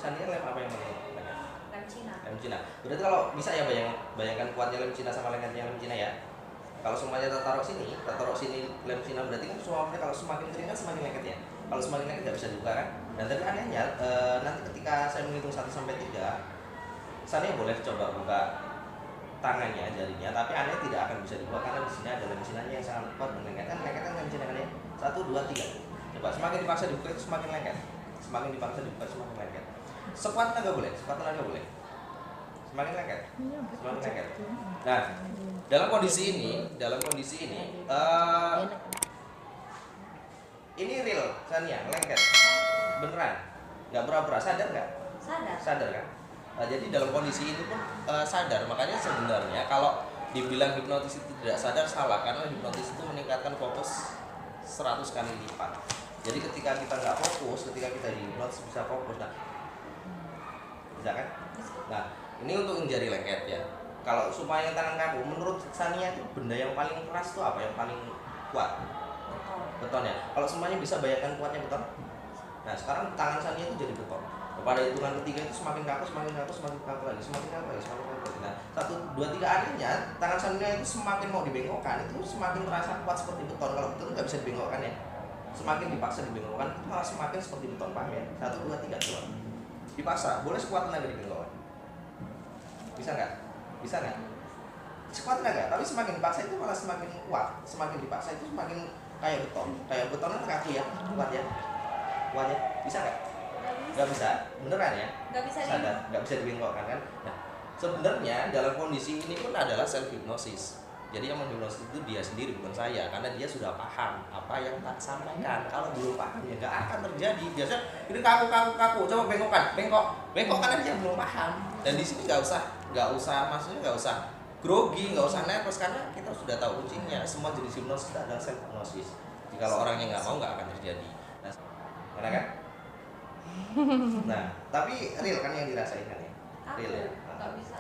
Sania lem apa yang paling lengket? Lem Cina. Lem Cina. Berarti kalau bisa ya bayangkan kuatnya lem Cina sama lengketnya lem Cina ya. Kalau semuanya kita taruh sini lem Cina, berarti kan semuanya kalau semakin kering kan semakin lengket ya. Kalau semakin lengket nggak bisa dibuka kan. Dan tapi anehnya nanti ketika saya menghitung 1 sampai 3, Sania boleh coba buka tangannya, jarinya, tapi aneh tidak akan bisa dibuka karena di sini ada lem Cinanya yang sangat kuat dan lengket kan lem Cina kan ya. 1, 2, 3. Coba semakin dipaksa dibuka itu semakin lengket. Semakin dipaksa dibuka semakin lengket. Sekuat tenaga boleh, sekuat tenaga boleh. Semakin lengket. Semakin lengket. Nah, dalam kondisi ini ini real Sania lengket. Beneran. Nggak pura-pura, sadar nggak? Sadar kan? Nah, jadi dalam kondisi ini pun sadar. Makanya sebenarnya kalau dibilang hipnotis itu tidak sadar salah, karena hipnotis itu meningkatkan fokus 100 kali lipat. Jadi ketika kita nggak fokus, ketika kita di hipnotis bisa fokus. Nah, bisa kan? Nah, ini untuk yang jari lengket ya. Kalau supaya tangan kaku, menurut Sania itu benda yang paling keras itu apa? Yang paling kuat? Beton ya. Kalau semuanya bisa bayangkan kuatnya beton. Nah, sekarang tangan Sania itu jadi beton. Pada hitungan ketiga itu semakin kaku lagi, semakin kaku lagi. Nah, 1, 2, 3 anehnya tangan Sania itu semakin mau dibengkokkan itu semakin terasa kuat seperti beton. Kalau beton nggak bisa dibengkokkan ya. Semakin dipaksa dibengkokkan itu malah semakin seperti beton, paham ya? 1, 2, 3 coba. Dipaksa, boleh sekuat tenaga dibengkokkan. Bisa nggak? Bisa nggak? Sekuat tenaga, tapi semakin dipaksa itu malah semakin kuat. Semakin dipaksa itu semakin kayak beton. Kayak beton kan kaku ya, kuat ya. Kuat ya. Bisa nggak? Nggak bisa, beneran ya? Nggak bisa. Sadar, nggak bisa dibengkokkan kan? Nah, sebenarnya dalam kondisi ini pun adalah self hypnosis. Jadi yang menghipnosis itu dia sendiri, bukan saya, karena dia sudah paham apa yang tak sampaikan. Kalau belum paham ya nggak akan terjadi. Biasanya ini kaku, coba bengkokkan aja belum paham. Dan di sini nggak usah, maksudnya nggak usah grogi, nggak usah nervous, karena kita sudah tahu kuncinya. Semua jenis hipnosis adalah self hypnosis. Jadi kalau orangnya nggak mau nggak akan terjadi. Nah, karena kan? Nah, tapi real kan yang dirasain kan ya? Real ya. Nggak bisa.